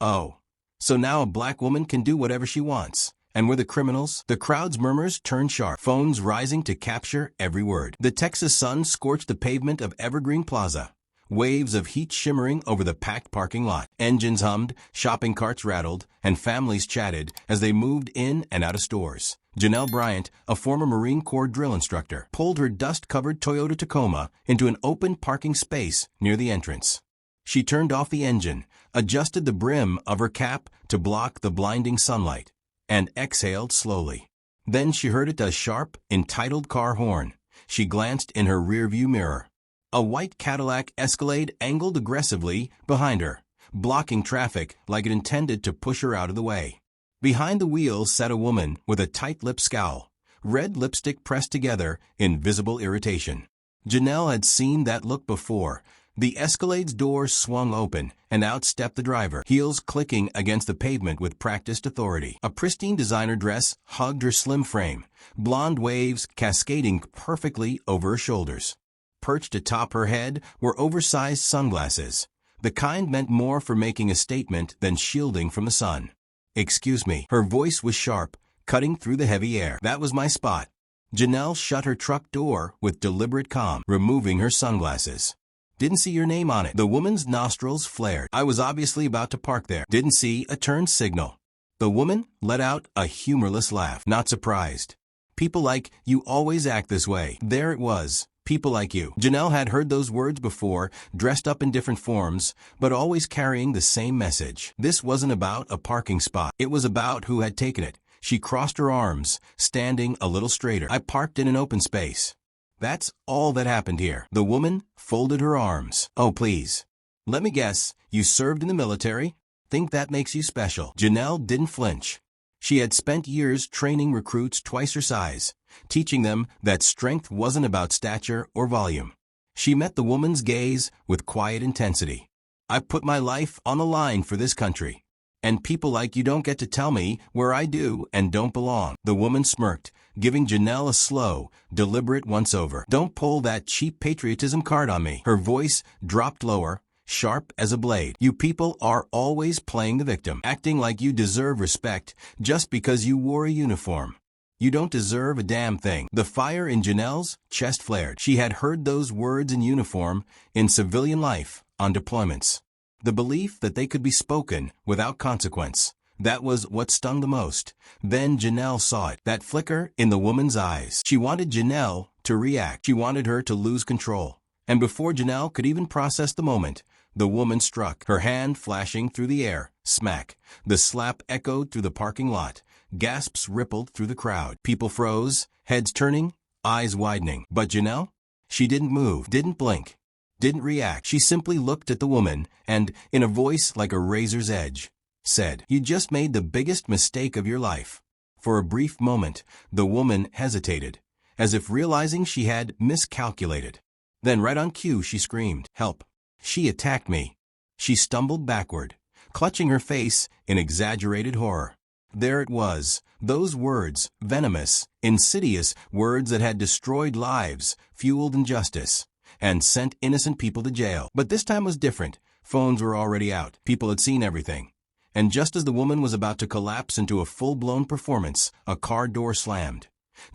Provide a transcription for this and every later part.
Oh. So now a black woman can do whatever she wants. And we're the criminals? The crowd's murmurs turned sharp, phones rising to capture every word. The Texas sun scorched the pavement of Evergreen Plaza. Waves of heat shimmering over the packed parking lot. Engines hummed, shopping carts rattled, and families chatted as they moved in and out of stores. Janelle Bryant, a former Marine Corps drill instructor, pulled her dust-covered Toyota Tacoma into an open parking space near the entrance. She turned off the engine, adjusted the brim of her cap to block the blinding sunlight, and exhaled slowly. Then she heard a sharp, entitled car horn. She glanced in her rearview mirror. A white Cadillac Escalade angled aggressively behind her, blocking traffic like it intended to push her out of the way. Behind the wheel sat a woman with a tight-lipped scowl, red lipstick pressed together in visible irritation. Janelle had seen that look before. The Escalade's door swung open, and out stepped the driver, heels clicking against the pavement with practiced authority. A pristine designer dress hugged her slim frame, blonde waves cascading perfectly over her shoulders. Perched atop her head were oversized sunglasses, the kind meant more for making a statement than shielding from the sun. "Excuse me." Her voice was sharp, cutting through the heavy air. "That was my spot." Janelle shut her truck door with deliberate calm, removing her sunglasses. "Didn't see your name on it." The woman's nostrils flared. "I was obviously about to park there. Didn't see a turn signal." The woman let out a humorless laugh. "Not surprised. People like you always act this way." There it was. People like you. Janelle had heard those words before, dressed up in different forms, but always carrying the same message. This wasn't about a parking spot. It was about who had taken it. She crossed her arms, standing a little straighter. "I parked in an open space. That's all that happened here." The woman folded her arms. "Oh, please. Let me guess, you served in the military? Think that makes you special?" Janelle didn't flinch. She had spent years training recruits twice her size, teaching them that strength wasn't about stature or volume. She met the woman's gaze with quiet intensity. "I've put my life on the line for this country. And people like you don't get to tell me where I do and don't belong." The woman smirked, giving Janelle a slow, deliberate once-over. "Don't pull that cheap patriotism card on me." Her voice dropped lower, sharp as a blade. "You people are always playing the victim, acting like you deserve respect just because you wore a uniform. You don't deserve a damn thing." The fire in Janelle's chest flared. She had heard those words in uniform, in civilian life, on deployments. The belief that they could be spoken without consequence. That was what stung the most. Then Janelle saw it, that flicker in the woman's eyes. She wanted Janelle to react. She wanted her to lose control. And before Janelle could even process the moment, the woman struck, her hand flashing through the air. Smack. The slap echoed through the parking lot. Gasps rippled through the crowd. People froze, heads turning, eyes widening. But Janelle? She didn't move, didn't blink, didn't react. She simply looked at the woman and, in a voice like a razor's edge, said, "You just made the biggest mistake of your life." For a brief moment, the woman hesitated, as if realizing she had miscalculated. Then right on cue she screamed, "Help. She attacked me." She stumbled backward, clutching her face in exaggerated horror. There it was, those words, venomous, insidious words that had destroyed lives, fueled injustice, and sent innocent people to jail. But this time was different. Phones were already out. People had seen everything. And just as the woman was about to collapse into a full-blown performance, a car door slammed.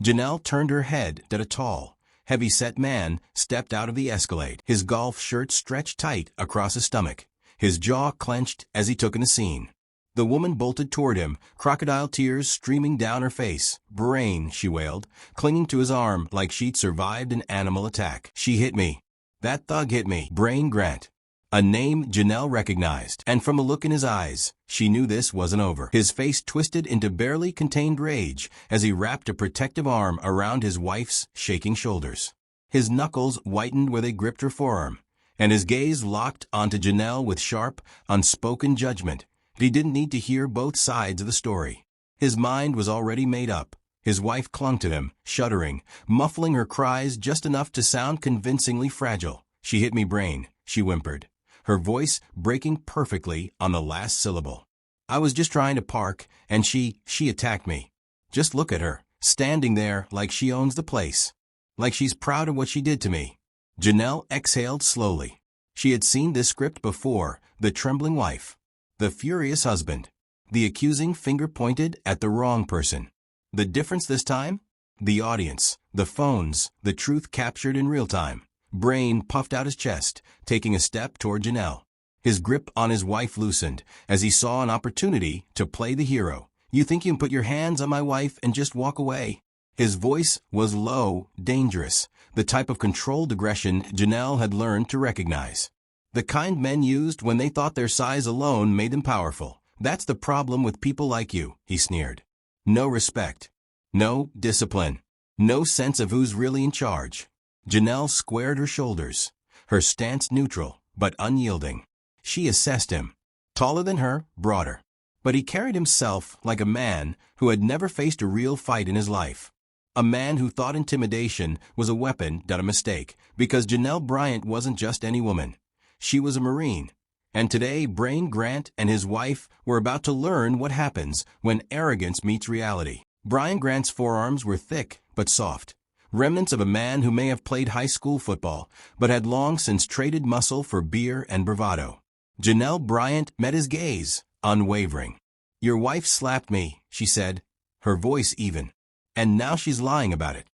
Janelle turned her head at a tall, heavy-set man stepped out of the Escalade. His golf shirt stretched tight across his stomach. His jaw clenched as he took in the scene. The woman bolted toward him, crocodile tears streaming down her face. "Brain," she wailed, clinging to his arm like she'd survived an animal attack. "She hit me. That thug hit me." Brain Grant. A name Janelle recognized, and from a look in his eyes, she knew this wasn't over. His face twisted into barely contained rage as he wrapped a protective arm around his wife's shaking shoulders. His knuckles whitened where they gripped her forearm, and his gaze locked onto Janelle with sharp, unspoken judgment. He didn't need to hear both sides of the story. His mind was already made up. His wife clung to him, shuddering, muffling her cries just enough to sound convincingly fragile. "She hit me, Brain," she whimpered, her voice breaking perfectly on the last syllable. "I was just trying to park, and she attacked me. Just look at her, standing there like she owns the place. Like she's proud of what she did to me." Janelle exhaled slowly. She had seen this script before, the trembling wife. The furious husband. The accusing finger pointed at the wrong person. The difference this time? The audience, the phones, the truth captured in real time. Brain puffed out his chest, taking a step toward Janelle. His grip on his wife loosened as he saw an opportunity to play the hero. You think you can put your hands on my wife and just walk away? His voice was low, dangerous, the type of controlled aggression Janelle had learned to recognize. The kind men used when they thought their size alone made them powerful. That's the problem with people like you, he sneered. No respect. No discipline. No sense of who's really in charge. Janelle squared her shoulders, her stance neutral, but unyielding. She assessed him. Taller than her, broader. But he carried himself like a man who had never faced a real fight in his life. A man who thought intimidation was a weapon done a mistake, because Janelle Bryant wasn't just any woman. She was a Marine. And today, Brain Grant and his wife were about to learn what happens when arrogance meets reality. Brian Grant's forearms were thick but soft, remnants of a man who may have played high school football, but had long since traded muscle for beer and bravado. Janelle Bryant met his gaze, unwavering. Your wife slapped me, she said, her voice even. And now she's lying about it.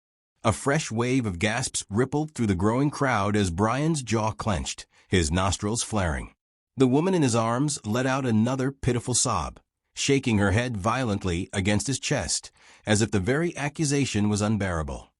A fresh wave of gasps rippled through the growing crowd as Brian's jaw clenched, his nostrils flaring. The woman in his arms let out another pitiful sob, shaking her head violently against his chest, as if the very accusation was unbearable.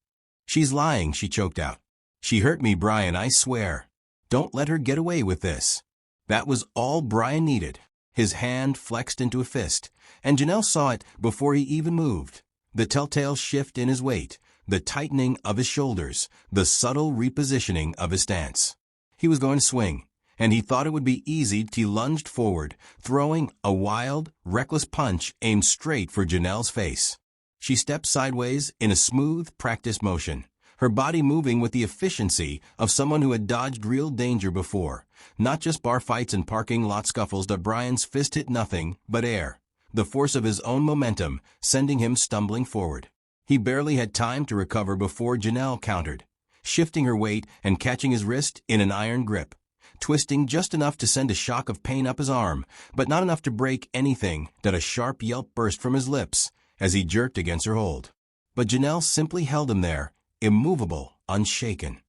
She's lying, she choked out. She hurt me, Brian, I swear. Don't let her get away with this. That was all Brian needed. His hand flexed into a fist, and Janelle saw it before he even moved. The telltale shift in his weight, the tightening of his shoulders, the subtle repositioning of his stance. He was going to swing, and he thought it would be easy till he lunged forward, throwing a wild, reckless punch aimed straight for Janelle's face. She stepped sideways in a smooth, practiced motion, her body moving with the efficiency of someone who had dodged real danger before, not just bar fights and parking lot scuffles. Brian's fist hit nothing but air, the force of his own momentum sending him stumbling forward. He barely had time to recover before Janelle countered, shifting her weight and catching his wrist in an iron grip, twisting just enough to send a shock of pain up his arm, but not enough to break anything. That a sharp yelp burst from his lips as he jerked against her hold. But Janelle simply held him there, immovable, unshaken.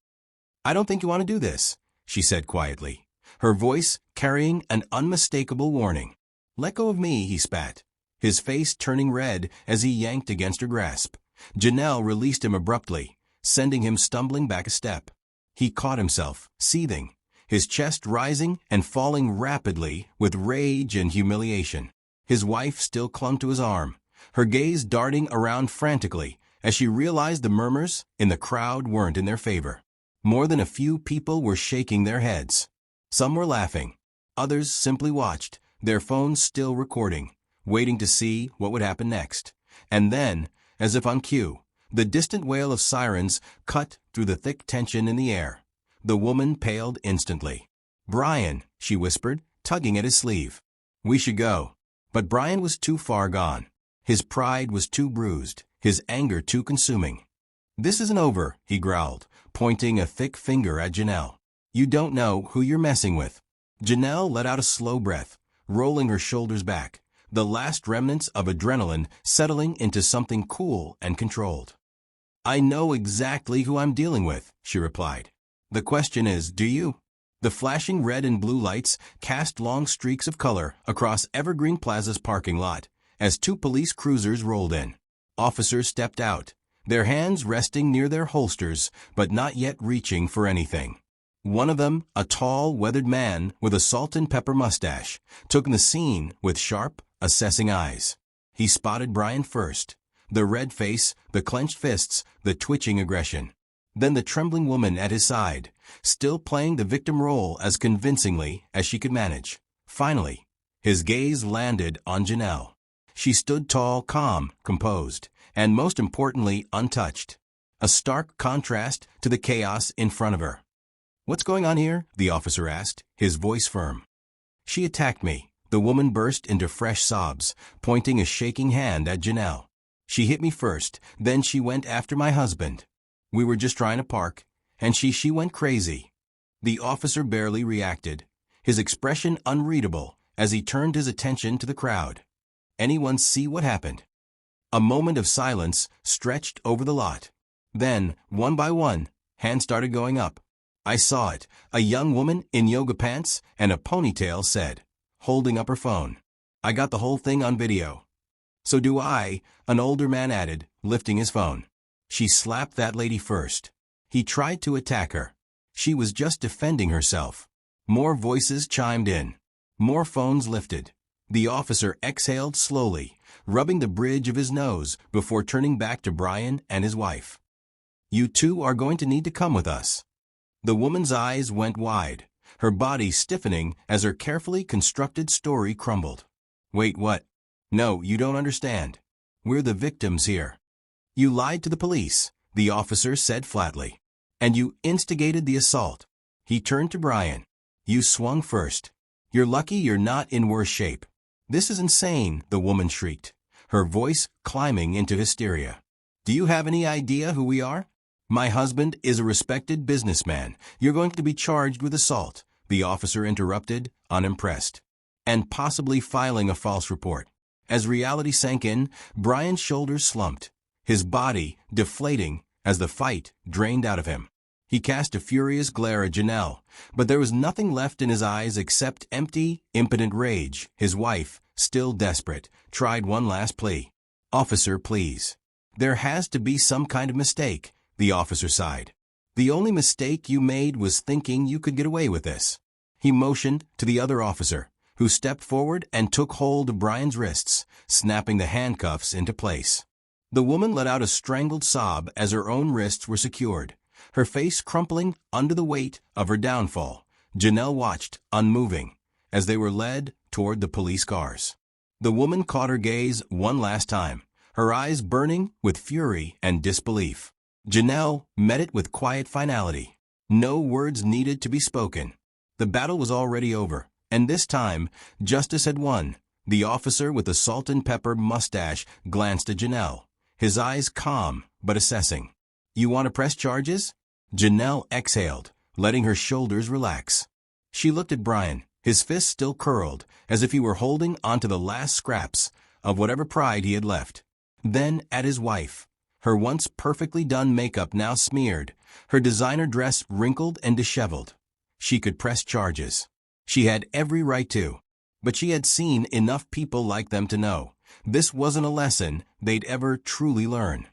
I don't think you want to do this, she said quietly, her voice carrying an unmistakable warning. Let go of me, he spat, his face turning red as he yanked against her grasp. Janelle released him abruptly, sending him stumbling back a step. He caught himself, seething, his chest rising and falling rapidly with rage and humiliation. His wife still clung to his arm, her gaze darting around frantically as she realized the murmurs in the crowd weren't in their favor. More than a few people were shaking their heads. Some were laughing. Others simply watched, their phones still recording, waiting to see what would happen next. And then, as if on cue, the distant wail of sirens cut through the thick tension in the air. The woman paled instantly. Brian, she whispered, tugging at his sleeve. We should go. But Brian was too far gone. His pride was too bruised, his anger too consuming. This isn't over, he growled, pointing a thick finger at Janelle. You don't know who you're messing with. Janelle let out a slow breath, rolling her shoulders back, the last remnants of adrenaline settling into something cool and controlled. I know exactly who I'm dealing with, she replied. The question is, do you? The flashing red and blue lights cast long streaks of color across Evergreen Plaza's parking lot as two police cruisers rolled in. Officers stepped out, their hands resting near their holsters but not yet reaching for anything. One of them, a tall, weathered man with a salt and pepper mustache, took the scene with sharp, assessing eyes. He spotted Brian first, the red face, the clenched fists, the twitching aggression. Then the trembling woman at his side, still playing the victim role as convincingly as she could manage. Finally, his gaze landed on Janelle. She stood tall, calm, composed, and most importantly, untouched. A stark contrast to the chaos in front of her. What's going on here? The officer asked, his voice firm. She attacked me. The woman burst into fresh sobs, pointing a shaking hand at Janelle. She hit me first, then she went after my husband. We were just trying to park, and she went crazy. The officer barely reacted, his expression unreadable, as he turned his attention to the crowd. Anyone see what happened? A moment of silence stretched over the lot. Then, one by one, hands started going up. I saw it. A young woman in yoga pants and a ponytail said, holding up her phone. I got the whole thing on video. So do I, an older man added, lifting his phone. She slapped that lady first. He tried to attack her. She was just defending herself. More voices chimed in. More phones lifted. The officer exhaled slowly, rubbing the bridge of his nose before turning back to Brian and his wife. You two are going to need to come with us. The woman's eyes went wide, her body stiffening as her carefully constructed story crumbled. Wait, what? No, you don't understand. We're the victims here. You lied to the police, the officer said flatly. And you instigated the assault. He turned to Brian. You swung first. You're lucky you're not in worse shape. This is insane, the woman shrieked, her voice climbing into hysteria. Do you have any idea who we are? My husband is a respected businessman. You're going to be charged with assault, the officer interrupted, unimpressed. And possibly filing a false report. As reality sank in, Brian's shoulders slumped, his body deflating as the fight drained out of him. He cast a furious glare at Janelle, but there was nothing left in his eyes except empty, impotent rage. His wife, still desperate, tried one last plea. Officer, please. There has to be some kind of mistake, the officer sighed. The only mistake you made was thinking you could get away with this. He motioned to the other officer, who stepped forward and took hold of Brian's wrists, snapping the handcuffs into place. The woman let out a strangled sob as her own wrists were secured, her face crumpling under the weight of her downfall. Janelle watched, unmoving, as they were led toward the police cars. The woman caught her gaze one last time, her eyes burning with fury and disbelief. Janelle met it with quiet finality. No words needed to be spoken. The battle was already over, and this time, justice had won. The officer with the salt and pepper mustache glanced at Janelle, his eyes calm but assessing. You want to press charges? Janelle exhaled, letting her shoulders relax. She looked at Brian, his fists still curled, as if he were holding onto the last scraps of whatever pride he had left. Then at his wife, her once perfectly done makeup now smeared, her designer dress wrinkled and disheveled. She could press charges. She had every right to. But she had seen enough people like them to know this wasn't a lesson they'd ever truly learn.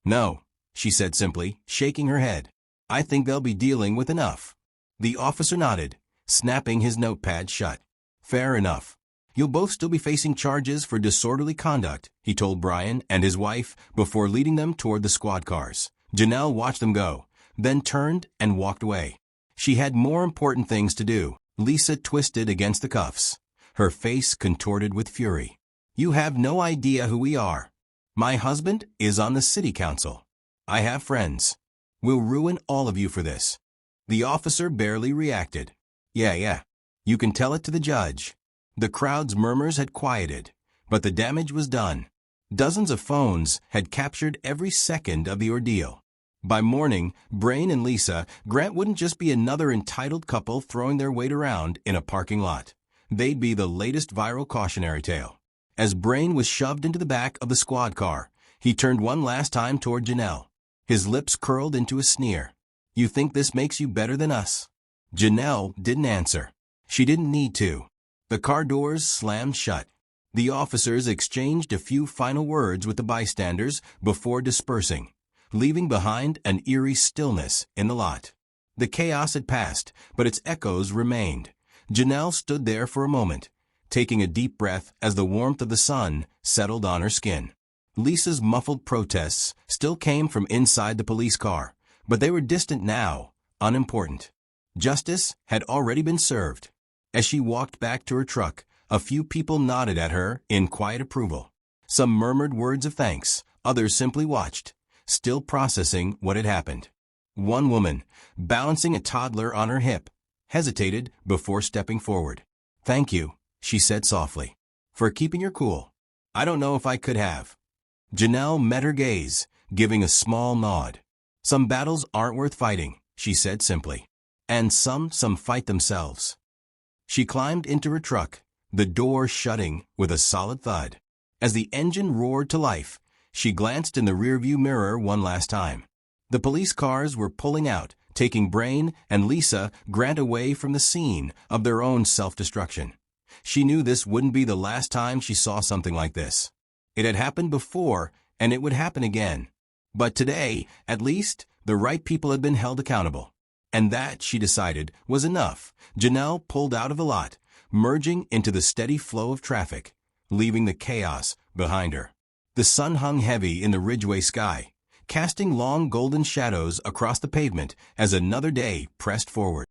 No, she said simply, shaking her head. I think they'll be dealing with enough. The officer nodded, snapping his notepad shut. Fair enough. You'll both still be facing charges for disorderly conduct, he told Brian and his wife before leading them toward the squad cars. Janelle watched them go, then turned and walked away. She had more important things to do. Lisa twisted against the cuffs, her face contorted with fury. You have no idea who we are. My husband is on the city council. I have friends. We'll ruin all of you for this. The officer barely reacted. Yeah. You can tell it to the judge. The crowd's murmurs had quieted, but the damage was done. Dozens of phones had captured every second of the ordeal. By morning, Brain and Lisa, Grant wouldn't just be another entitled couple throwing their weight around in a parking lot. They'd be the latest viral cautionary tale. As Brain was shoved into the back of the squad car, he turned one last time toward Janelle. His lips curled into a sneer. You think this makes you better than us? Janelle didn't answer. She didn't need to. The car doors slammed shut. The officers exchanged a few final words with the bystanders before dispersing, leaving behind an eerie stillness in the lot. The chaos had passed, but its echoes remained. Janelle stood there for a moment, taking a deep breath as the warmth of the sun settled on her skin. Lisa's muffled protests still came from inside the police car, but they were distant now, unimportant. Justice had already been served. As she walked back to her truck, a few people nodded at her in quiet approval. Some murmured words of thanks, others simply watched, still processing what had happened. One woman, balancing a toddler on her hip, hesitated before stepping forward. Thank you, she said softly, for keeping your cool. I don't know if I could have. Janelle met her gaze, giving a small nod. Some battles aren't worth fighting, she said simply. And some fight themselves. She climbed into her truck, the door shutting with a solid thud. As the engine roared to life, she glanced in the rearview mirror one last time. The police cars were pulling out, taking Brain and Lisa Grant away from the scene of their own self-destruction. She knew this wouldn't be the last time she saw something like this. It had happened before, and it would happen again. But today, at least, the right people had been held accountable. And that, she decided, was enough. Janelle pulled out of the lot, merging into the steady flow of traffic, leaving the chaos behind her. The sun hung heavy in the Ridgeway sky, casting long golden shadows across the pavement as another day pressed forward.